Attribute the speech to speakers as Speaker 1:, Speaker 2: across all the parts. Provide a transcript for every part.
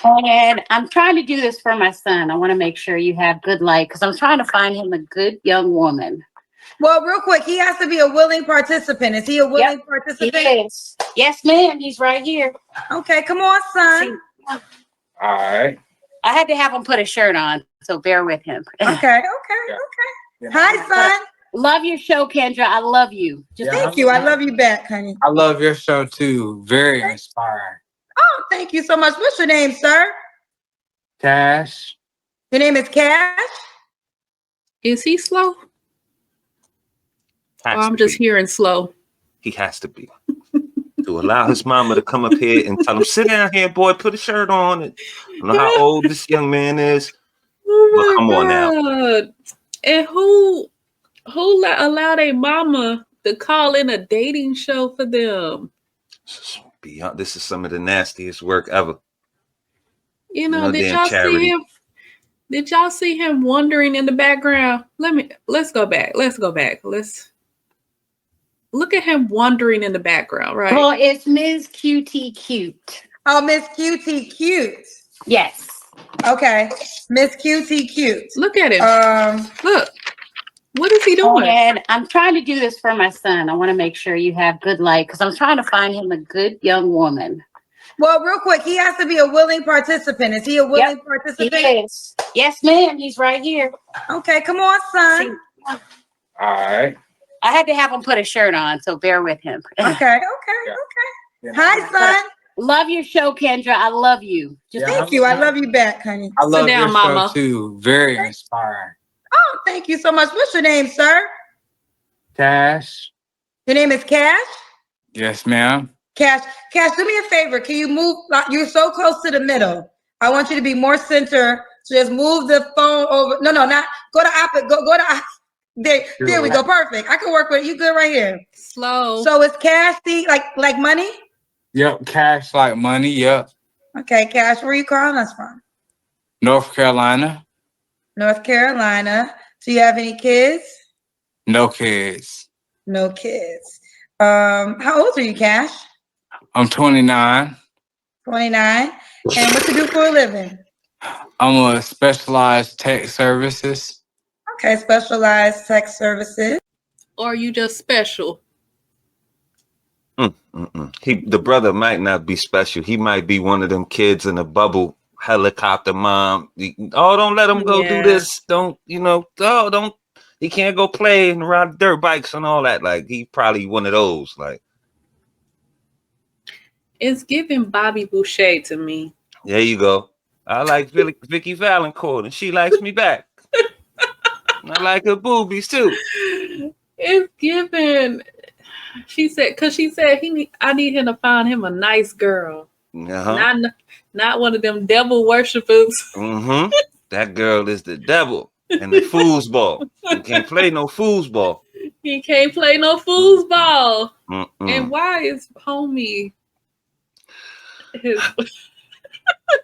Speaker 1: And I'm trying to do this for my son. I want to make sure you have good light because I'm trying to find him a good young woman.
Speaker 2: Well, real quick, he has to be a willing participant. Is he a willing participant?
Speaker 1: He is. Yes, ma'am. He's right here.
Speaker 2: Okay, come on, son.
Speaker 3: All right.
Speaker 1: I had to have him put a shirt on, so bear with him.
Speaker 2: Okay.
Speaker 3: Yeah.
Speaker 2: Hi, son.
Speaker 1: Love your show, Kendra. I love you.
Speaker 2: Thank you. I love you back, honey.
Speaker 3: I love your show too. Very inspiring.
Speaker 2: Oh, thank you so much. What's your name, sir?
Speaker 3: Cash.
Speaker 2: Your name is Cash?
Speaker 4: Is he slow? Or I'm just hearing slow.
Speaker 5: He has to be. To allow his mama to come up here and tell him, sit down here, boy, put a shirt on. I don't know how old this young man is. But come on now.
Speaker 4: And who allowed a mama to call in a dating show for them?
Speaker 5: This is some of the nastiest work ever.
Speaker 4: You know, did y'all see him? Did y'all see him wandering in the background? Let's go back. Let's look at him wandering in the background, right?
Speaker 1: Well, it's Ms. QT Cute.
Speaker 2: Oh, Miss QT Cute.
Speaker 1: Yes.
Speaker 2: Okay. Miss QT Cute.
Speaker 4: Look at him. Look. What is he doing?
Speaker 1: And I'm trying to do this for my son. I want to make sure you have good light because I'm trying to find him a good young woman.
Speaker 2: Well, real quick, he has to be a willing participant. Is he a willing participant?
Speaker 1: He is. Yes, ma'am. He's right here.
Speaker 2: Okay, come on, son.
Speaker 3: All right.
Speaker 1: I had to have him put a shirt on, so bear with him.
Speaker 2: Okay.
Speaker 3: Yeah.
Speaker 2: Hi, son.
Speaker 1: Love your show, Kendra. I love you.
Speaker 2: Thank you. I love you back, honey.
Speaker 3: I love
Speaker 4: down,
Speaker 3: your
Speaker 4: mama.
Speaker 3: show too. Very inspiring.
Speaker 2: Oh, thank you so much. What's your name, sir?
Speaker 3: Cash.
Speaker 2: Your name is Cash?
Speaker 3: Yes, ma'am.
Speaker 2: Cash, do me a favor. Can you move? You're so close to the middle. I want you to be more center. So just move the phone over. No, not go to opposite. Go to there we go. Perfect. I can work with it. You good right here.
Speaker 4: Slow.
Speaker 2: So it's Cash like money?
Speaker 3: Yep. Cash like money. Yep.
Speaker 2: Okay, Cash. Where are you calling us from?
Speaker 3: North Carolina.
Speaker 2: North Carolina. Do you have any kids?
Speaker 3: No kids.
Speaker 2: No kids. How old are you, Cash?
Speaker 3: I'm 29.
Speaker 2: 29. And what you do for a living?
Speaker 3: I'm a specialized tech services.
Speaker 2: Okay, specialized tech services.
Speaker 4: Or are you just special?
Speaker 5: The brother might not be special. He might be one of them kids in a bubble helicopter mom. Don't let him go do this. Don't. He can't go play and ride dirt bikes and all that. Like, he probably one of those. Like,
Speaker 4: It's giving Bobby Boucher to me.
Speaker 5: there you go. I like Vicky Valancourt, and she likes me back. I like her boobies too.
Speaker 4: It's giving. She said, I need him to find him a nice girl. Not one of them devil worshippers.
Speaker 5: That girl is the devil and the foosball. You can't play no foosball.
Speaker 4: He can't play no foosball. And why is homie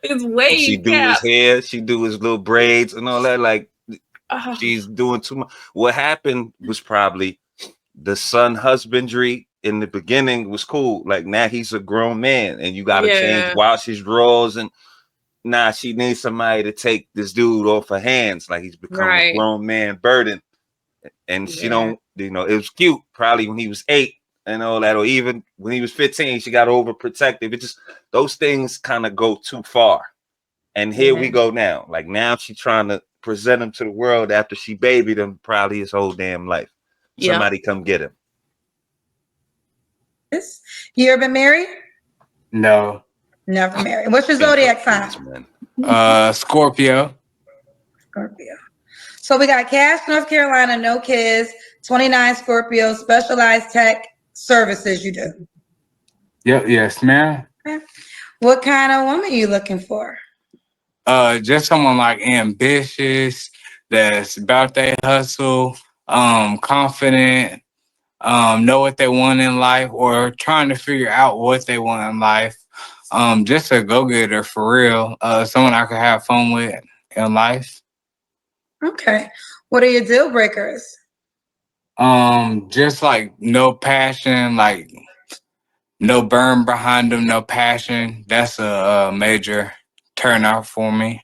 Speaker 4: his wave
Speaker 5: She do
Speaker 4: cap?
Speaker 5: his hair, she do his little braids and all that. Like, she's doing too much. What happened was probably the son husbandry in the beginning was cool. Like, now he's a grown man and you gotta change, wash his drawers, and now she needs somebody to take this dude off her hands. Like, he's become a grown man burden. And she don't, it was cute probably when he was 8 and all that, or even when he was 15, she got overprotective. It just, those things kind of go too far. And here we go now. Like, now she's trying to present him to the world after she babied him probably his whole damn life. Somebody come get him.
Speaker 2: You ever been married?
Speaker 3: No.
Speaker 2: Never married. What's your zodiac sign?
Speaker 3: Scorpio.
Speaker 2: Scorpio. So we got Cash, North Carolina, no kids, 29 Scorpio, specialized tech services you do.
Speaker 3: Yep. Yes, ma'am.
Speaker 2: Okay. What kind of woman are you looking for?
Speaker 3: Just someone like ambitious, that's about their hustle, confident, know what they want in life, or trying to figure out what they want in life. Just a go-getter for real. Someone I could have fun with in life.
Speaker 2: Okay. What are your deal breakers?
Speaker 3: Just like no passion, like no burn behind them, no passion. That's a major turn off for me.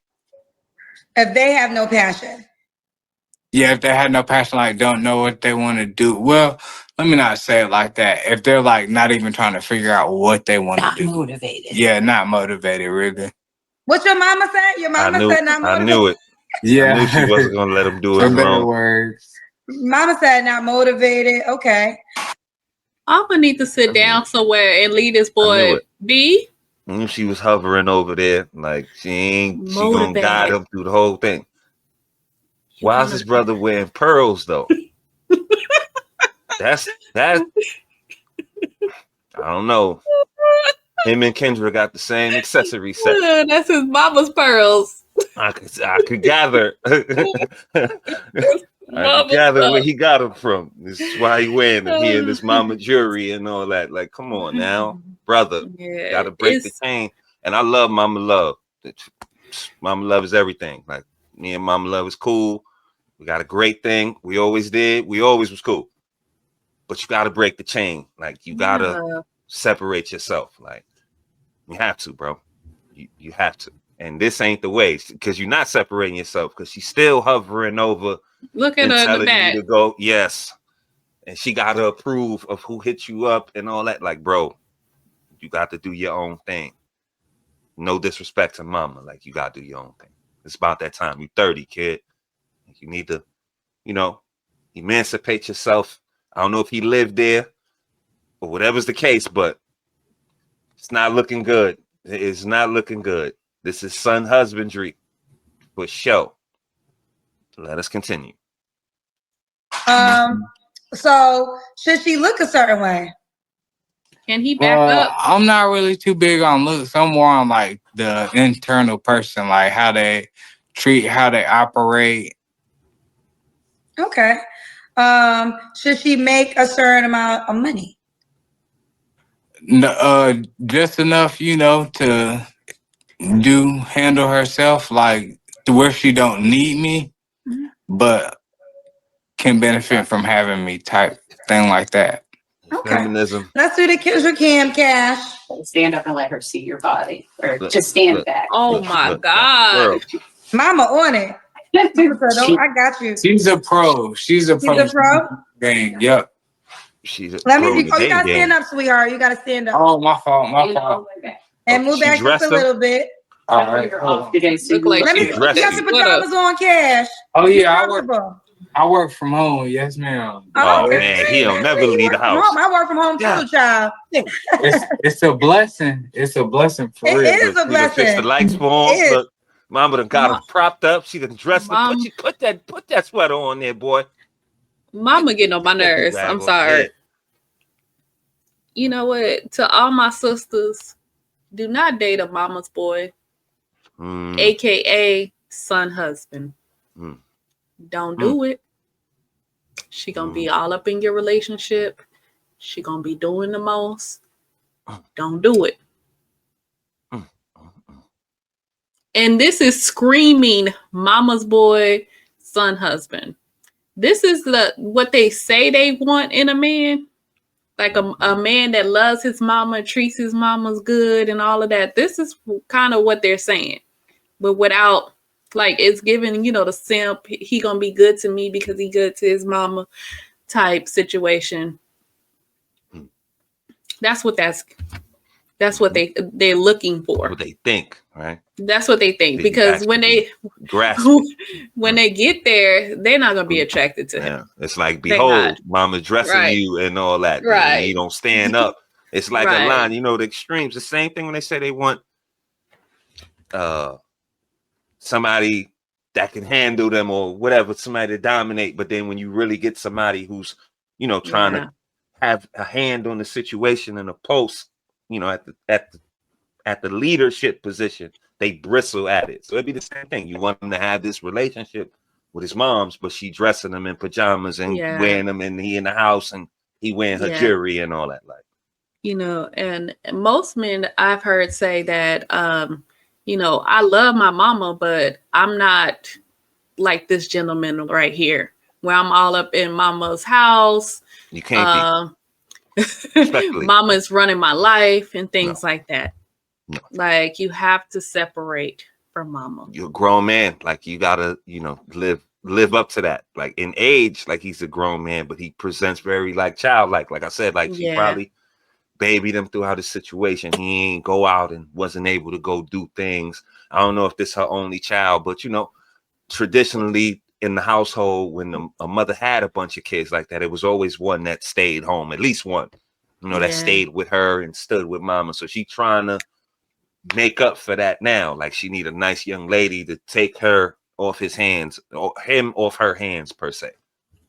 Speaker 2: If they have no passion.
Speaker 3: Yeah, if they had no passion, like don't know what they want to do. Well, let me not say it like that. If they're like not even trying to figure out what they want to do.
Speaker 1: Not motivated.
Speaker 3: Yeah, not motivated, really.
Speaker 2: What your mama said? Your mama said not
Speaker 5: I
Speaker 2: motivated.
Speaker 5: knew it.
Speaker 3: Yeah.
Speaker 5: I knew she wasn't gonna let him do it
Speaker 3: For better
Speaker 5: alone.
Speaker 3: words.
Speaker 2: Mama said not motivated. Okay.
Speaker 4: I'm gonna need to sit down somewhere and lead this
Speaker 5: I knew
Speaker 4: boy
Speaker 5: it.
Speaker 4: be
Speaker 5: I knew she was hovering over there, like she gonna
Speaker 4: motivated.
Speaker 5: guide him through the whole thing. Why is his brother wearing pearls though? That. I don't know. Him and Kendra got the same accessory set.
Speaker 4: That's his mama's pearls.
Speaker 5: I could gather. I could gather where he got them from. This is why he wearing them. He and his mama jewelry and all that. Like, come on now, brother.
Speaker 4: Yeah,
Speaker 5: Gotta break the chain. And I love Mama Love. Mama Love is everything. Like me and Mama Love is cool. We got a great thing. We always did. We always was cool. But you gotta break the chain. Like you gotta separate yourself. Like you have to, bro. You have to. And this ain't the way, because you're not separating yourself, because she's still hovering over.
Speaker 4: Look at her in the back.
Speaker 5: You to go, yes. And she got to approve of who hit you up and all that. Like, bro, you got to do your own thing. No disrespect to mama. Like, you got to do your own thing. It's about that time. You're 30, kid. You need to, emancipate yourself. I don't know if he lived there or whatever's the case, but it's not looking good. It's not looking good. This is son husbandry for show. Let us continue.
Speaker 2: So should she look a certain way?
Speaker 4: Can he back up?
Speaker 3: I'm not really too big on looks. I'm more on like the internal person, like how they treat, how they operate.
Speaker 2: Okay. Should she make a certain amount of money?
Speaker 3: No, just enough, to handle herself, like to where she don't need me, but can benefit from having me, type thing like that.
Speaker 2: Okay.
Speaker 5: Feminism.
Speaker 2: Let's do the Kendra Cam Cash.
Speaker 1: Stand up and let her see your body, or just stand back.
Speaker 4: Oh my God.
Speaker 2: Mama on it. I got you.
Speaker 3: She's a pro. She's a pro. Game. Yep.
Speaker 5: She's a
Speaker 2: Let
Speaker 5: pro
Speaker 2: me.
Speaker 5: in the
Speaker 2: You gotta
Speaker 5: game.
Speaker 2: stand up, sweetheart. You gotta stand up.
Speaker 3: Oh, my fault. My fault.
Speaker 2: And move back just a little bit.
Speaker 3: All right.
Speaker 1: Off today, so
Speaker 4: Look like
Speaker 2: Let me.
Speaker 4: she
Speaker 2: You got your pajamas on, Cash.
Speaker 3: Oh yeah,
Speaker 2: Comfortable.
Speaker 3: I work from home. Yes, ma'am.
Speaker 5: Oh
Speaker 2: okay.
Speaker 5: man, he'll never leave the
Speaker 2: Work from
Speaker 5: house.
Speaker 2: home. I work from home too, child.
Speaker 3: It's a blessing. It's a blessing for real.
Speaker 2: It is a
Speaker 5: You done fix the
Speaker 2: blessing.
Speaker 5: lights for him.
Speaker 2: It is.
Speaker 5: Look, Mama done got him propped up. She done dressed him.
Speaker 4: Mom.
Speaker 5: Put that sweater on there, boy.
Speaker 4: Mama getting on my nerves.
Speaker 5: Rag
Speaker 4: I'm
Speaker 5: on
Speaker 4: sorry.
Speaker 5: your head.
Speaker 4: You know what? To all my sisters, do not date a mama's boy, aka son husband. Don't do it. She gonna be all up in your relationship. She gonna be doing the most. Don't do it. And this is screaming mama's boy, son husband. This is what they say they want in a man. Like a man that loves his mama, treats his mamas good and all of that. This is kind of what they're saying. But without, like, it's giving, the simp, he gonna be good to me because he good to his mama type situation. That's what they're looking for.
Speaker 5: What they think, right?
Speaker 4: That's what they think, because when they get there, they're not gonna be attracted to him.
Speaker 5: It's like, behold, mama dressing you and all that.
Speaker 4: Right.
Speaker 5: And you don't stand up. It's like
Speaker 4: Right.
Speaker 5: a line, the extremes. The same thing when they say they want somebody that can handle them or whatever, somebody to dominate. But then when you really get somebody who's, trying to have a hand on the situation and a pulse, at the leadership position, they bristle at it. So it'd be the same thing. You want him to have this relationship with his moms, but she dressing him in pajamas and wearing them, and he in the house and he wearing her jewelry and all that. Like,
Speaker 4: and most men I've heard say that, I love my mama, but I'm not like this gentleman right here, where I'm all up in mama's house.
Speaker 5: You can't be.
Speaker 4: Mama's running my life and things like that.
Speaker 5: No.
Speaker 4: Like you have to separate from mama.
Speaker 5: You're a grown man. Like you gotta, live up to that. Like in age, like he's a grown man, but he presents very like childlike. Like I said, like she probably babied him throughout his situation. He ain't go out and wasn't able to go do things. I don't know if this her only child, but traditionally in the household, when a mother had a bunch of kids like that, it was always one that stayed home, at least one, that stayed with her and stood with mama. So she trying to make up for that now. Like she need a nice young lady to take her off his hands, or him off her hands per se.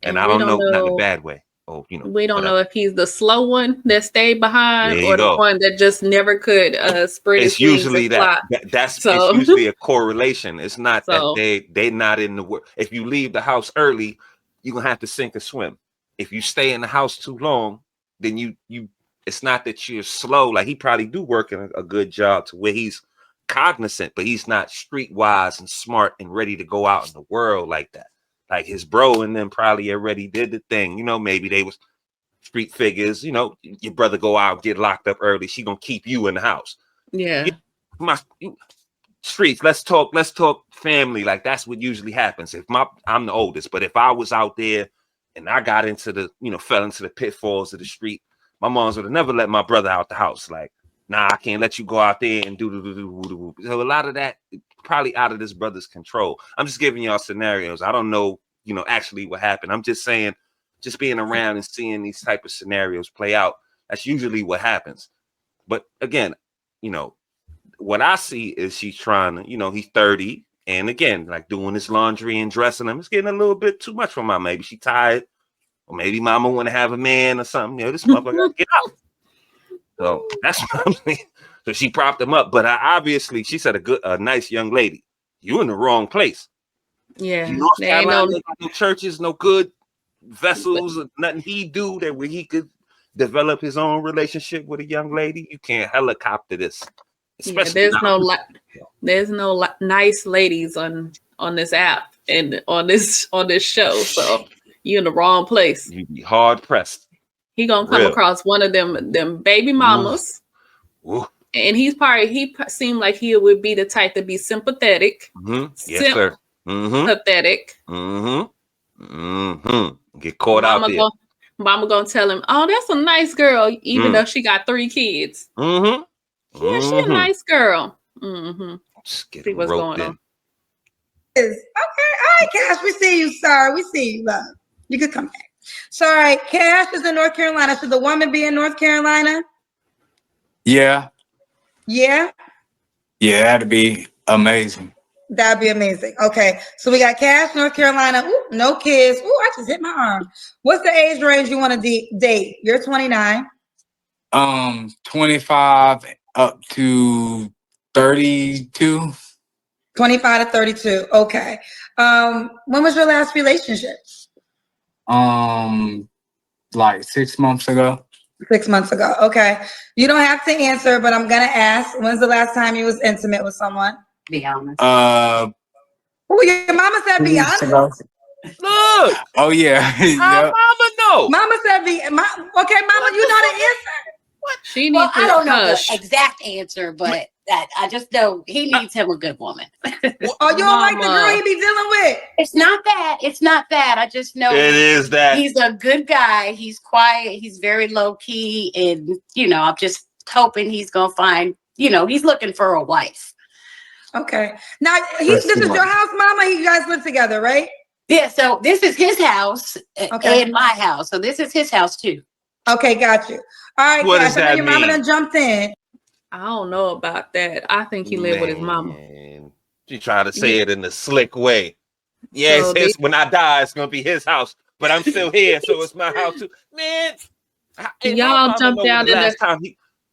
Speaker 5: And I don't know, not in a bad way. Oh,
Speaker 4: we don't know if he's the slow one that stayed behind or the one that just never could spread his wings. It's usually
Speaker 5: it's usually a correlation. It's not that they not in the work. If you leave the house early, you're gonna have to sink or swim. If you stay in the house too long, then you it's not that you're slow. Like he probably do work in a good job to where he's cognizant, but he's not streetwise and smart and ready to go out in the world like that. Like his bro and them probably already did the thing. Maybe they was street figures. Your brother go out, get locked up early. She gonna keep you in the house.
Speaker 4: Yeah.
Speaker 5: Streets. Let's talk family. Like that's what usually happens. I'm the oldest, but if I was out there and I got into fell into the pitfalls of the street, my moms would have never let my brother out the house. Like, nah, I can't let you go out there and do. So a lot of that probably out of this brother's control. I'm just giving y'all scenarios. I don't know, actually what happened. I'm just saying, just being around and seeing these type of scenarios play out, that's usually what happens. But again, what I see is she's trying to, he's 30, and again, like doing his laundry and dressing him. It's getting a little bit too much for mama. Maybe she tired, or maybe mama want to have a man or something. This motherfucker gotta get out. So that's what I'm saying. So she propped him up, but obviously she said a nice young lady. You in the wrong place.
Speaker 4: Yeah,
Speaker 5: North Carolina, no churches, no good vessels, nothing he do that where he could develop his own relationship with a young lady. You can't helicopter this.
Speaker 4: There's no nice ladies on this app and on this show. So you're in the wrong place.
Speaker 5: You be hard pressed.
Speaker 4: He gonna come across one of them baby mamas. Ooh. And he seemed like he would be the type to be sympathetic.
Speaker 5: Mm-hmm. Yes, sir. Mm-hmm.
Speaker 4: Pathetic.
Speaker 5: Mm-hmm. Mm-hmm. Get caught out there.
Speaker 4: Mama gonna tell him, "Oh, that's a nice girl," even though she got 3 kids.
Speaker 5: Mm-hmm.
Speaker 4: Yeah, she a nice girl. Mm-hmm.
Speaker 5: See what's going on.
Speaker 2: Okay, all right, Cash. We see you, sir. We see you, love. You could come back. So, all right, Cash is in North Carolina. Should the woman be in North Carolina?
Speaker 3: Yeah.
Speaker 2: Yeah?
Speaker 3: Yeah, that'd be amazing.
Speaker 2: That'd be amazing. Okay, so we got Cash, North Carolina. Ooh, no kids. Ooh, I just hit my arm. What's the age range you want to date? You're 29.
Speaker 3: 25 up to 32.
Speaker 2: 25 to 32. Okay. When was your last relationship?
Speaker 3: Like 6 months ago.
Speaker 2: 6 months ago. Okay. You don't have to answer, but I'm gonna ask. When's the last time you was intimate with someone?
Speaker 1: Be honest.
Speaker 2: Oh, your mama said be honest.
Speaker 5: Look.
Speaker 3: Oh yeah.
Speaker 5: How mama know?
Speaker 2: Mama said okay, mama, you know the answer.
Speaker 4: What? She needs
Speaker 1: I don't know the exact answer, but I just know he needs him a good woman.
Speaker 2: Oh, you don't like the girl he be dealing with?
Speaker 1: It's not that. It's not that. I just know
Speaker 5: it is that
Speaker 1: he's a good guy. He's quiet. He's very low key, and I'm just hoping he's gonna find. He's looking for a wife.
Speaker 2: Okay. Now this is your house, mama. You guys live together, right?
Speaker 1: Yeah. So this is his house and my house. So this is his house too.
Speaker 2: Okay, got you. All right,
Speaker 5: what
Speaker 2: guys.
Speaker 5: Does that
Speaker 2: your
Speaker 5: mean?
Speaker 2: Mama done jumped in.
Speaker 4: I don't know about that. I think he lived with his mama.
Speaker 5: She trying to say it in a slick way. Yeah, so when I die, it's gonna be his house, but I'm still here, so it's my house too. Man,
Speaker 4: y'all jump down in the
Speaker 5: time.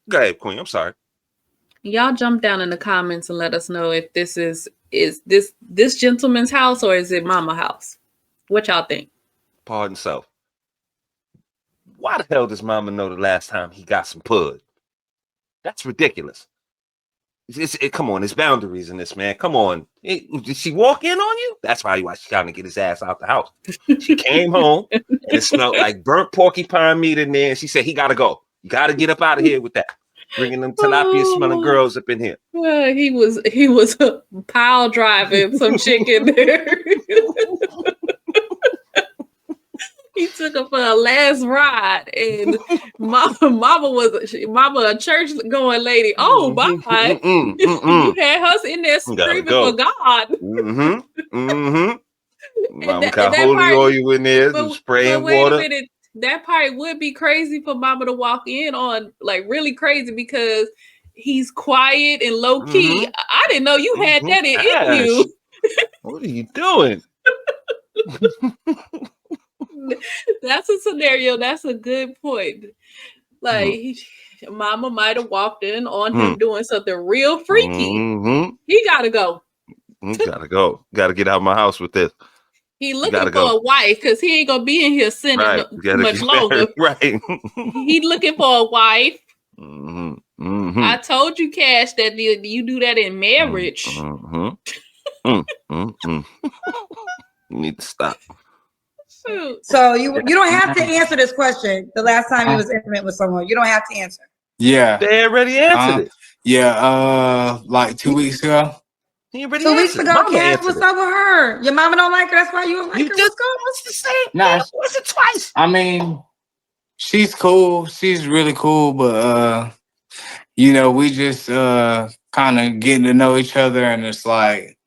Speaker 5: Go ahead, Queen. I'm sorry.
Speaker 4: Y'all jump down in the comments and let us know if this is this gentleman's house or is it mama house? What y'all think?
Speaker 5: Pardon self. Why the hell does mama know the last time he got some pud? That's ridiculous. Come on, there's boundaries in this, man. Come on. Did she walk in on you? That's probably why she's trying to get his ass out the house. She came home and it smelled like burnt porcupine meat in there. And she said, he got to go. You got to get up out of here with that. Bringing them tilapia smelling girls up in here.
Speaker 4: He was pile driving some chick in there. He took her for a last ride, and mama a church going lady. Oh my! You had us in there screaming for God.
Speaker 5: Mama got holy oil in there, spraying
Speaker 4: wait
Speaker 5: water.
Speaker 4: a minute. That part would be crazy for mama to walk in on, like really crazy, because he's quiet and low key. I didn't know you had that in you.
Speaker 5: What are you doing?
Speaker 4: That's a scenario. That's a good point. Like mama might have walked in on him doing something real freaky. He gotta go.
Speaker 5: Gotta go. Gotta get out of my house with this.
Speaker 4: He looking for a wife because he ain't gonna be in here sitting much longer.
Speaker 5: Right.
Speaker 4: He looking for a wife. I told you, Cash, that you do that in marriage.
Speaker 5: You need to stop.
Speaker 2: So you don't have to answer this question. The last time you was intimate with someone, you don't have to answer.
Speaker 3: Yeah,
Speaker 5: they already answered it.
Speaker 3: Yeah, like 2 weeks ago.
Speaker 2: 2 weeks ago, Cash, what's up with her? Your mama don't like her. That's why you don't like her.
Speaker 5: Just go. What's the same?
Speaker 3: Nah,
Speaker 5: what's it twice?
Speaker 3: I mean, she's cool. She's really cool, but we just kind of getting to know each other, and it's like.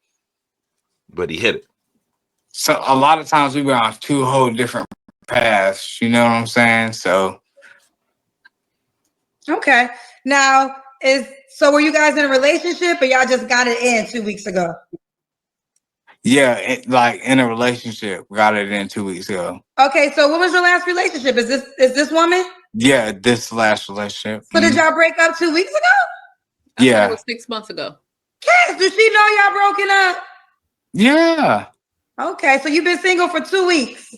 Speaker 5: But he hit it.
Speaker 3: So a lot of times we've been on 2 whole different paths. You know what I'm saying? So.
Speaker 2: Okay. Now so were you guys in a relationship, or y'all just got it in 2 weeks ago?
Speaker 3: Yeah, like in a relationship. Got it in 2 weeks ago.
Speaker 2: Okay, so what was your last relationship? Is this woman?
Speaker 3: Yeah, this last relationship.
Speaker 2: So did y'all break up 2 weeks ago?
Speaker 4: I thought it was 6 months ago.
Speaker 2: Cass, did she know y'all broken up?
Speaker 3: Yeah.
Speaker 2: Okay, so you've been single for 2 weeks.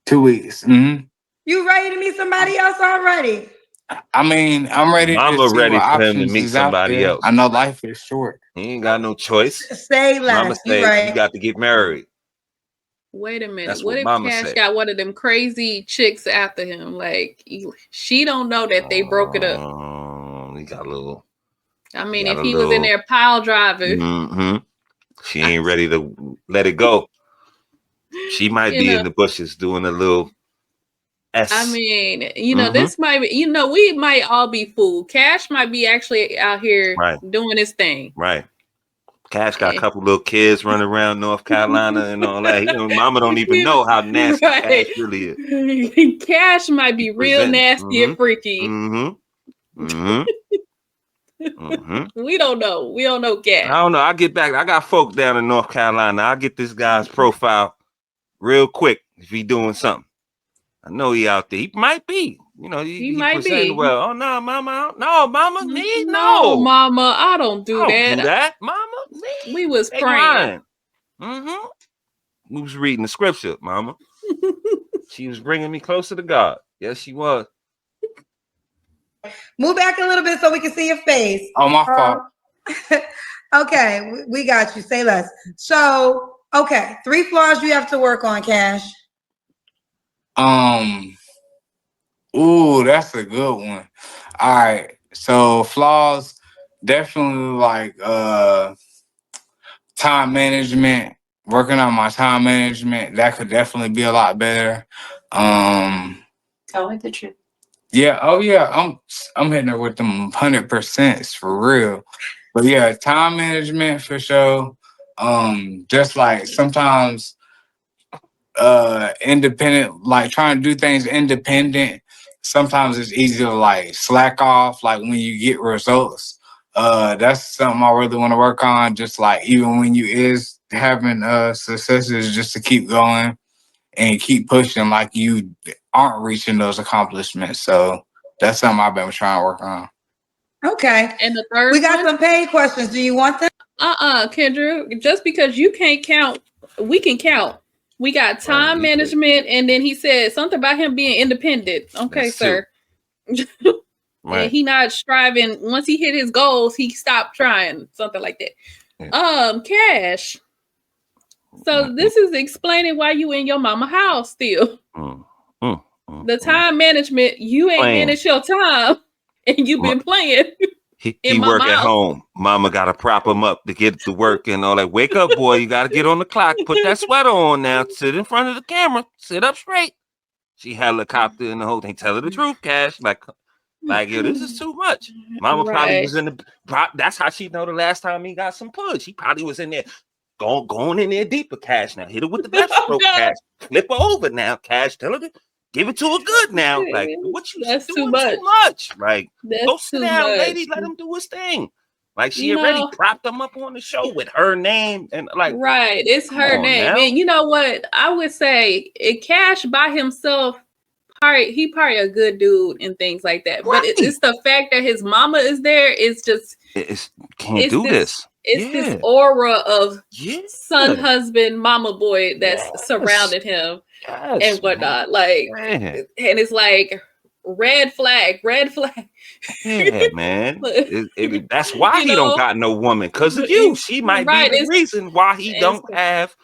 Speaker 3: 2 weeks.
Speaker 2: You ready to meet somebody else already?
Speaker 3: I mean, I'm ready.
Speaker 5: I'm
Speaker 3: to see
Speaker 5: ready
Speaker 3: what
Speaker 5: for him to meet somebody else.
Speaker 3: I know life is short.
Speaker 5: He ain't got no choice.
Speaker 2: Say less.
Speaker 5: Mama say you got to get married.
Speaker 4: Wait a minute.
Speaker 5: That's
Speaker 4: what if
Speaker 5: Mama
Speaker 4: Cash
Speaker 5: said.
Speaker 4: got one of them crazy chicks after him? Like she don't know that they broke it up.
Speaker 5: He got a little.
Speaker 4: I mean, if he was in there pile driving,
Speaker 5: she ain't ready to let it go. She might be in the bushes doing a little.
Speaker 4: I mean, this might be, we might all be fooled. Cash might be actually out here doing his thing.
Speaker 5: Right. Cash got a couple little kids running around North Carolina and all that. Mama don't even know how nasty Cash really
Speaker 4: is. Cash might be real nasty and freaky. We don't know. We don't know Cash.
Speaker 5: I don't know. I get back. I got folk down in North Carolina. I'll get this guy's profile real quick if he doing something. I know he out there. He might be. He might be. Well, oh no, mama. No, mama. No,
Speaker 4: mama. I don't do that.
Speaker 5: Mama.
Speaker 4: We was praying.
Speaker 5: We was reading the scripture, mama. She was bringing me closer to God. Yes, she was.
Speaker 2: Move back a little bit so we can see your face.
Speaker 3: Oh, my fault.
Speaker 2: Okay, we got you. Say less. So, okay, 3 flaws you have to work on, Cash.
Speaker 3: Ooh, that's a good one. All right. So flaws, definitely like time management, working on my time management. That could definitely be a lot better.
Speaker 1: Tell me the truth.
Speaker 3: Yeah, I'm hitting her with them 100% for real. But yeah, time management for sure. Just like sometimes independent, like trying to do things independent. Sometimes it's easy to like slack off, like when you get results. That's something I really want to work on. Just like even when you is having successes, just to keep going and keep pushing, like you aren't reaching those accomplishments. So that's something I've been trying to work on.
Speaker 2: Okay.
Speaker 4: And the third
Speaker 2: we got some paid questions. Do you want them?
Speaker 4: Kendra, just because you can't count, we can count. We got time management, and then he said something about him being independent. Okay, that's sir. And he not striving. Once he hit his goals, he stopped trying. Something like that. Yeah. Cash. So this is explaining why you in your mama house still. The time management, you ain't managed your time. and you've been playing.
Speaker 5: He work at home. Mama gotta prop him up to get to work and all that. Wake up, boy! You gotta get on the clock. Put that sweater on now. Sit in front of the camera. Sit up straight. She helicopter in the whole thing. Tell her the truth, Cash. Like yo, this is too much. Mama probably was in the. That's how she know the last time he got some push. He probably was in there, going in there deeper, Cash. Now hit her with the left stroke, Cash. Flip her over now, Cash. Tell her to give it to her good now. Like what you
Speaker 4: That's
Speaker 5: doing
Speaker 4: too
Speaker 5: much. Like go
Speaker 4: That's
Speaker 5: sit
Speaker 4: too
Speaker 5: down,
Speaker 4: much.
Speaker 5: lady. Let him do his thing. Like she
Speaker 4: You
Speaker 5: already
Speaker 4: know,
Speaker 5: propped him up on the show with her name and like
Speaker 4: right. It's
Speaker 5: come
Speaker 4: her
Speaker 5: on
Speaker 4: name.
Speaker 5: now.
Speaker 4: And you know what? I would say Cash by himself, he probably a good dude and things like that. But
Speaker 5: Right.
Speaker 4: it's the fact that his mama is there. It's just
Speaker 5: Can't do this.
Speaker 4: It's this aura of
Speaker 5: Yeah.
Speaker 4: son, husband, mama boy that's
Speaker 5: Yes.
Speaker 4: surrounded him
Speaker 5: Yes,
Speaker 4: and whatnot. Like,
Speaker 5: man.
Speaker 4: and it's like red flag.
Speaker 5: Yeah, man. That's why
Speaker 4: You
Speaker 5: he don't
Speaker 4: know?
Speaker 5: got no woman, because of you. She might be the reason why he don't have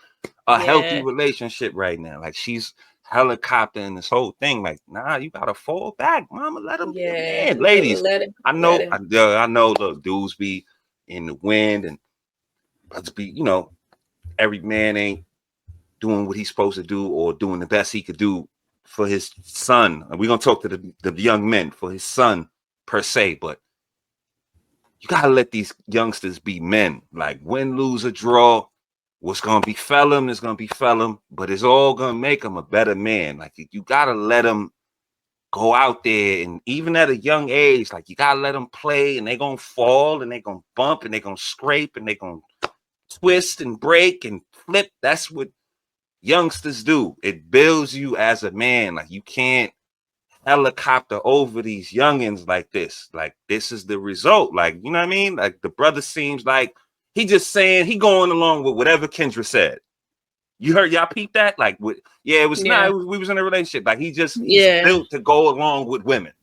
Speaker 5: a healthy relationship right now. Like she's helicoptering this whole thing. Like, nah, you gotta fall back, mama. Let him be a man. Ladies, I know. Look, dudes be in the wind, and let's be, every man ain't doing what he's supposed to do or doing the best he could do for his son. And we're gonna talk to the young men for his son per se, but you gotta let these youngsters be men. Like win, lose, or draw. What's gonna be felon is gonna be felon, but it's all gonna make him a better man. Like you gotta let him go out there, and even at a young age, like you gotta let them play, and they're gonna fall, and they're gonna bump, and they're gonna scrape, and they're gonna twist and break and flip. That's what youngsters do. It builds you as a man. Like you can't helicopter over these youngins like this. Like this is the result. Like, you know what I mean? Like the brother seems like he just saying he going along with whatever Kendra said. You heard y'all peep that? Like it was not. We was in a relationship. Like he's built to go along with women.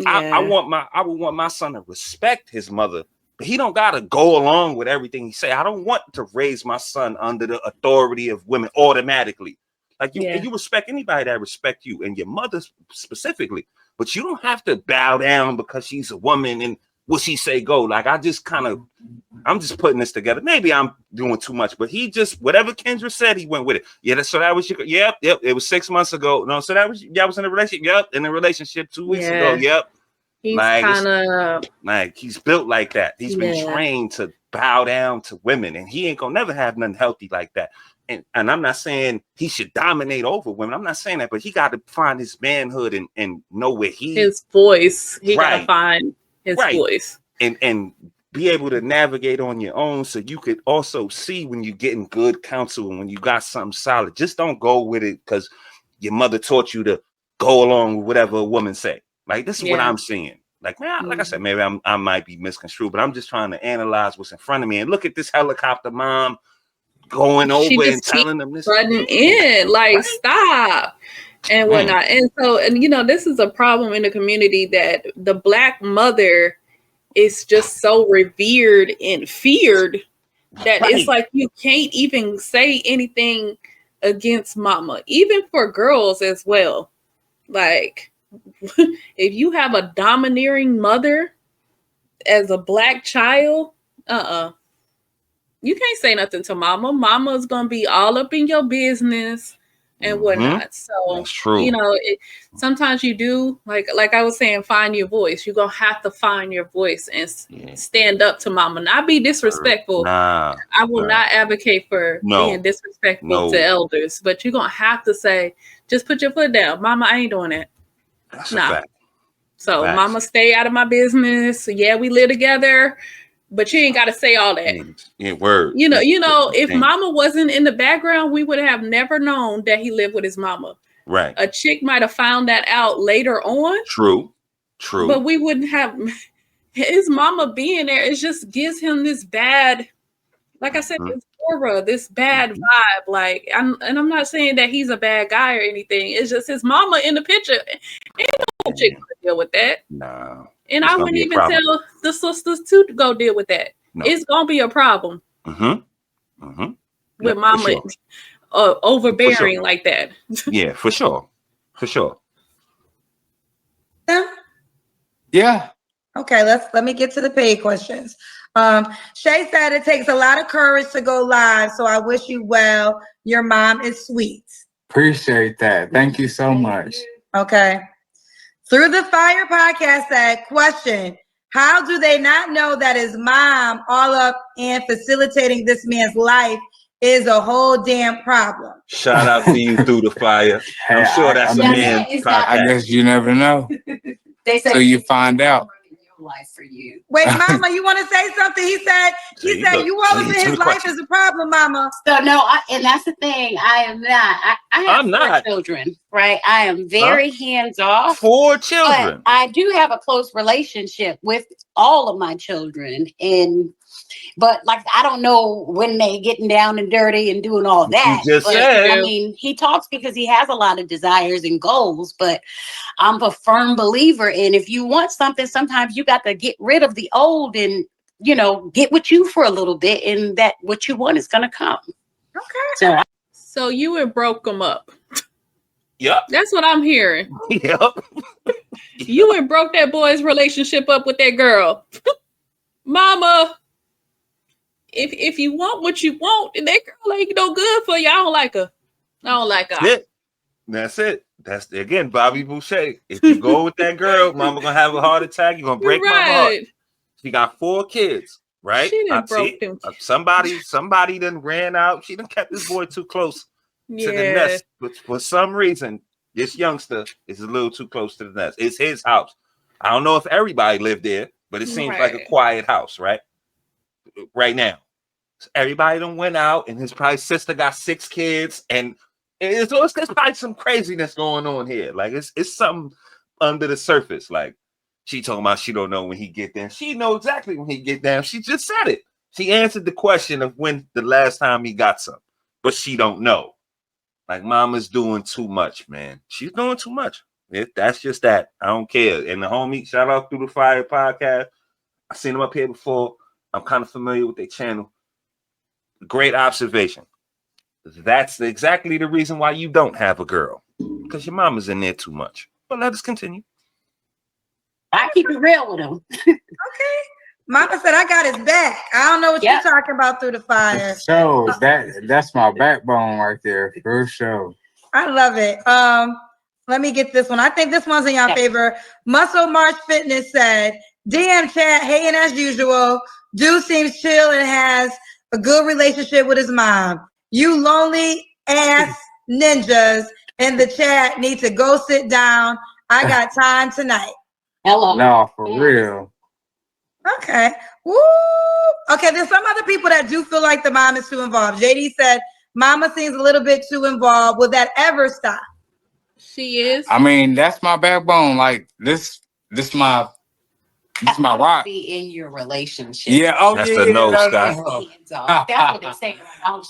Speaker 5: I would want my son to respect his mother, but he don't gotta go along with everything he say. I don't want to raise my son under the authority of women automatically. Like you respect anybody that respect you, and your mother specifically, but you don't have to bow down because she's a woman and what she say go. Like I'm just putting this together. Maybe I'm doing too much, but he just whatever Kendra said, he went with it. Yeah, so that was yep. It was 6 months ago. No, so that was y'all was in a relationship. Yep, in a relationship 2 weeks ago. Yep.
Speaker 4: He's kind of
Speaker 5: like he's built like that. He's been trained to bow down to women, and he ain't gonna never have nothing healthy like that. And I'm not saying he should dominate over women. I'm not saying that, but he got to find his manhood and know where his
Speaker 4: voice. He got to find his voice
Speaker 5: and be able to navigate on your own, so you could also see when you're getting good counsel and when you got something solid. Just don't go with it because your mother taught you to go along with whatever a woman say. Like this is what I'm seeing. Like, man, like I said, maybe I might be misconstrued, but I'm just trying to analyze what's in front of me and look at this helicopter mom going over and telling them this
Speaker 4: running in, like stop and whatnot. And so, and this is a problem in the community that the Black mother is just so revered and feared that it's like you can't even say anything against mama, even for girls as well. Like if you have a domineering mother as a Black child, you can't say nothing to mama. Mama's gonna be all up in your business and whatnot. So
Speaker 5: that's true.
Speaker 4: Sometimes you do, like I was saying, find your voice. You're gonna have to find your voice and stand up to mama. Not be disrespectful. I will not advocate for being disrespectful to elders, but you're gonna have to say, just put your foot down. Mama, I ain't doing that.
Speaker 5: That's a fact.
Speaker 4: So mama, stay out of my business. Yeah, we live together. But you ain't got to say all that.
Speaker 5: Yeah, word.
Speaker 4: If mama wasn't in the background, we would have never known that he lived with his mama.
Speaker 5: Right.
Speaker 4: A chick might have found that out later on.
Speaker 5: True.
Speaker 4: But we wouldn't have his mama being there. It just gives him this bad, like I said, this aura, this bad vibe. Like, I'm not saying that he's a bad guy or anything. It's just his mama in the picture. Ain't no chick gonna deal with that.
Speaker 5: No.
Speaker 4: And I wouldn't even tell the sisters to go deal with that. No. It's gonna be a problem with mama overbearing like that.
Speaker 5: Yeah, for sure.
Speaker 3: Yeah.
Speaker 2: Okay, let me get to the paid questions. Shay said it takes a lot of courage to go live, so I wish you well. Your mom is sweet.
Speaker 3: Appreciate that. Thank you so much.
Speaker 2: Okay. Through the Fire podcast said, question, how do they not know that his mom all up and facilitating this man's life is a whole damn problem?
Speaker 5: Shout out to you through the fire. I'm sure that's a
Speaker 1: mean,
Speaker 5: man
Speaker 1: it's not-
Speaker 3: I
Speaker 5: podcast.
Speaker 3: guess you never know.
Speaker 1: They say
Speaker 3: So you find out.
Speaker 1: real life for you.
Speaker 2: Wait, Mama, you want to say something? He said you all up in his life is a problem, Mama.
Speaker 1: So no, and that's the thing. I am not. I have
Speaker 5: I'm
Speaker 1: four
Speaker 5: not.
Speaker 1: children, right? I am very hands off.
Speaker 5: 4 children.
Speaker 1: But I do have a close relationship with all of my children, but like I don't know when they getting down and dirty and doing all that.
Speaker 5: You just
Speaker 1: but,
Speaker 5: said.
Speaker 1: I mean, he talks because he has a lot of desires and goals, but I'm a firm believer in if you want something, sometimes you got to get rid of the old and get with you for a little bit, and that what you want is gonna come.
Speaker 2: Okay.
Speaker 4: So you and broke them up.
Speaker 5: Yep.
Speaker 4: That's what I'm hearing.
Speaker 5: Yep.
Speaker 4: You and broke that boy's relationship up with that girl. Mama, if you want what you want, and that girl ain't no good for you, I don't like her. I don't like her.
Speaker 5: That's it. That's again Bobby Boucher. If you go with that girl, mama gonna have a heart attack. You're gonna break my heart. She got 4 kids, right?
Speaker 4: She done broke them.
Speaker 5: Somebody done ran out. She done kept this boy too close to the nest. But for some reason, this youngster is a little too close to the nest. It's his house. I don't know if everybody lived there, but it seems like a quiet house, right? Right now. So everybody done went out, and his probably sister got 6 kids, and there's probably some craziness going on here. Like it's something under the surface. Like she talking about she don't know when he get there. She know exactly when he get down. She just said it. She answered the question of when the last time he got some, but she don't know. Like mama's doing too much, man. She's doing too much. That's just that. I don't care. And the homie, shout out Through the Fire podcast. I seen them up here before. I'm kind of familiar with their channel. Great observation. That's exactly the reason why you don't have a girl, because your mama's in there too much. But let us continue.
Speaker 1: I keep it real with him.
Speaker 2: Okay. Mama said I got his back. I don't know what you're talking about Through the Fire.
Speaker 3: So that's my backbone right there, for sure.
Speaker 2: I love it. Let me get this one. I think this one's in your favor. Muscle March Fitness said, DM chat, hey, and as usual, dude seems chill and has a good relationship with his mom. You lonely ass ninjas in the chat need to go sit down. I got time tonight.
Speaker 1: Hello.
Speaker 3: No, for real.
Speaker 2: Okay. Woo. Okay, there's some other people that do feel like the mom is too involved. JD said, mama seems a little bit too involved. Will that ever stop?
Speaker 4: She is.
Speaker 3: I mean, that's my backbone. Like this my rock.
Speaker 1: Be in your relationship.
Speaker 3: Yeah. Oh,
Speaker 5: that's
Speaker 3: yeah.
Speaker 5: a no,
Speaker 3: No.
Speaker 1: That's what they say.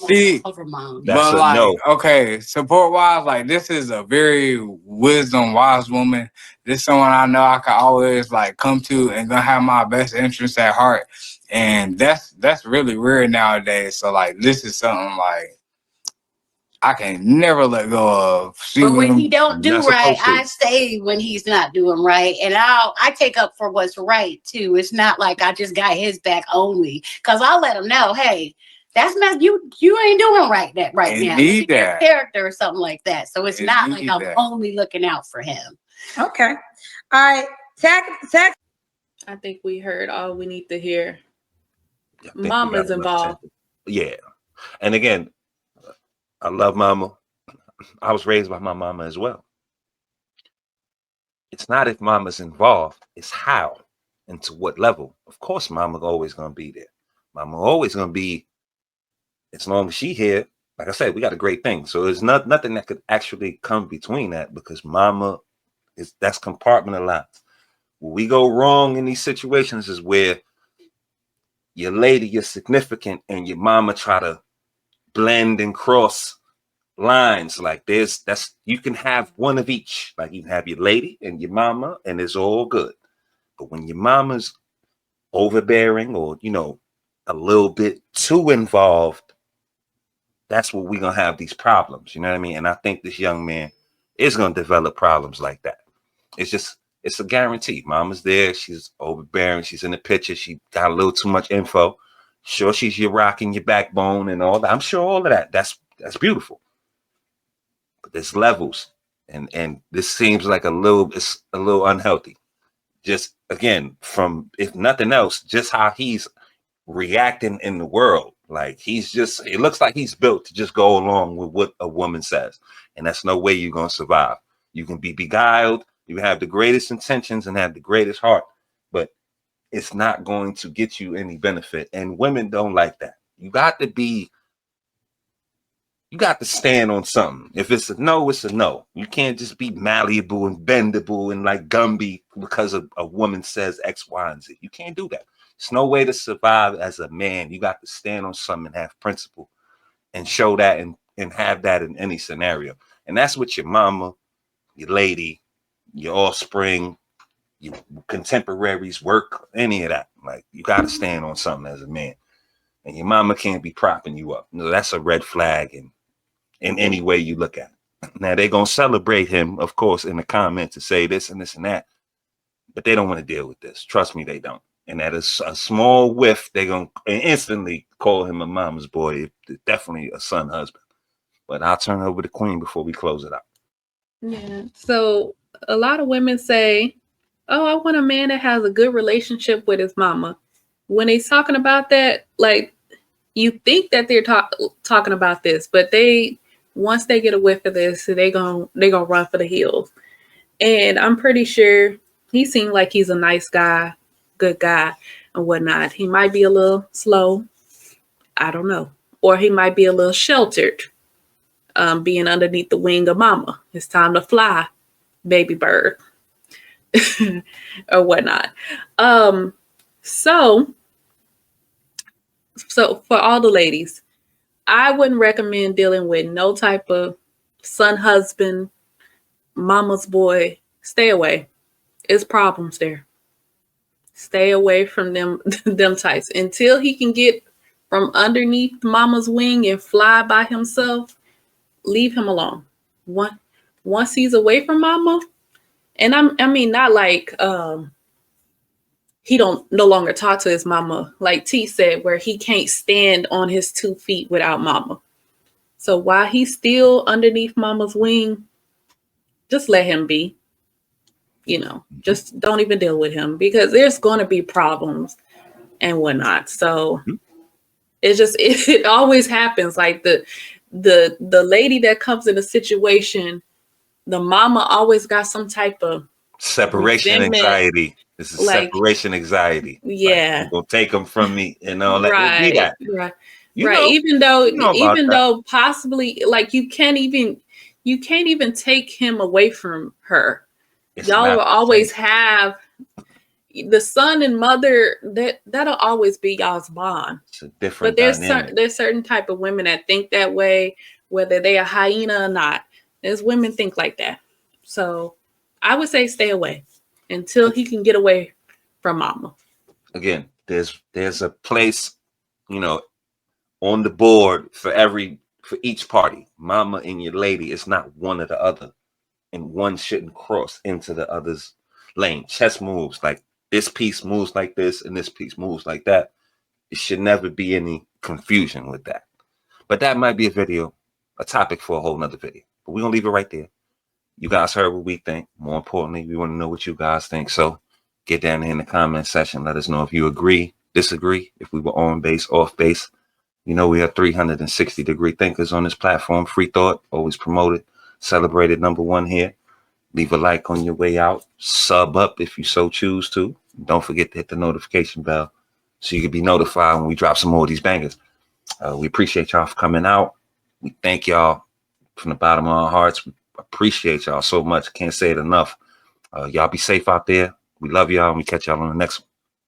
Speaker 3: See,
Speaker 1: Over mom.
Speaker 5: That's
Speaker 3: but
Speaker 5: a
Speaker 3: like,
Speaker 5: no.
Speaker 3: okay, support wise, like this is a very wise woman. This is someone I know I can always like come to and gonna have my best interests at heart. And that's really rare nowadays. So like this is something like I can never let go of.
Speaker 1: But when he don't do right, I stay when he's not doing right, and I take up for what's right too. It's not like I just got his back only, because I'll let him know, hey, that's mess. You ain't doing right now.
Speaker 3: Need that
Speaker 1: character or something like that. So it's not like I'm only looking out for him.
Speaker 2: Okay. All right. Tech.
Speaker 4: I think we heard all we need to hear. Mama's involved.
Speaker 5: Yeah. And again, I love mama. I was raised by my mama as well. It's not if mama's involved, it's how and to what level. Of course, mama's always going to be there. Mama always going to be, as long as she here, like I said, we got a great thing. So there's nothing that could actually come between that, because mama that's compartmentalized. Where we go wrong in these situations is where your lady, your significant, and your mama try to blend and cross lines. Like you can have one of each. Like you can have your lady and your mama, and it's all good. But when your mama's overbearing or a little bit too involved, that's where we're gonna have these problems. You know what I mean? And I think this young man is gonna develop problems like that. It's it's a guarantee. Mama's there. She's overbearing. She's in the picture. She got a little too much info. Sure, she's your rock and your backbone and all that. I'm sure all of that. That's beautiful. But there's levels, and this seems like it's a little unhealthy. Just again, from if nothing else, just how he's reacting in the world. Like it looks like he's built to just go along with what a woman says. And that's no way you're gonna survive. You can be beguiled, you have the greatest intentions and have the greatest heart, but it's not going to get you any benefit. And women don't like that. You got to stand on something. If it's a no, it's a no. You can't just be malleable and bendable and like Gumby because a woman says X, Y, and Z. You can't do that. It's no way to survive as a man. You got to stand on something and have principle and show that and have that in any scenario. And that's what your mama, your lady, your offspring, your contemporaries, work, any of that. Like, you got to stand on something as a man. And your mama can't be propping you up. No, that's a red flag in any way you look at it. Now, they're going to celebrate him, of course, in the comments to say this and this and that. But they don't want to deal with this. Trust me, they don't. And that is a small whiff. They're going to instantly call him a mama's boy. Definitely a son husband. But I'll turn it over to Queen before we close it out.
Speaker 4: Yeah. So a lot of women say, oh, I want a man that has a good relationship with his mama. When they're talking about that, like, you think that they're talking about this, but once they get a whiff of this, they gonna run for the hills. And I'm pretty sure he seemed like he's a nice guy, good guy, and whatnot. He might be a little slow, I don't know, or he might be a little sheltered, being underneath the wing of mama. It's time to fly, baby bird, or whatnot. So for all the ladies, I wouldn't recommend dealing with no type of son, husband, mama's boy. Stay away. It's problems there. Stay away from them types until he can get from underneath mama's wing and fly by himself. Leave him alone. Once he's away from mama, and I mean not like he don't no longer talk to his mama, like T said, where he can't stand on his 2 feet without mama. So while he's still underneath mama's wing, just let him be. Just don't even deal with him, because there's going to be problems and whatnot. So it always happens. Like the lady that comes in a situation, the mama always got some type of
Speaker 5: separation anxiety. This is like, separation anxiety.
Speaker 4: Yeah,
Speaker 5: like, gonna take them from me and all that.
Speaker 4: Right.
Speaker 5: That.
Speaker 4: Right.
Speaker 5: You
Speaker 4: right.
Speaker 5: know,
Speaker 4: even though possibly, like, you can't even take him away from her. Y'all will always have the son and mother. That'll always be y'all's bond.
Speaker 5: It's a different.
Speaker 4: But there's certain type of women that think that way, whether they a hyena or not. There's women think like that. So I would say stay away until he can get away from mama.
Speaker 5: Again, there's a place, on the board for each party. Mama and your lady is not one or the other. And one shouldn't cross into the other's lane. Chess moves, like this piece moves like this and this piece moves like that. It should never be any confusion with that. But that might be a topic for a whole nother video. But we're going to leave it right there. You guys heard what we think. More importantly, we want to know what you guys think. So get down there in the comment section. Let us know if you agree, disagree, if we were on base, off base. We are 360-degree thinkers on this platform. Free thought, always promoted. Celebrated #1 here. Leave a like on your way out. Sub up if you so choose to. Don't forget to hit the notification bell so you can be notified when we drop some more of these bangers. We appreciate y'all for coming out. We thank y'all from the bottom of our hearts. We appreciate y'all so much. Can't say it enough. Y'all be safe out there. We love y'all, and we catch y'all on the next one.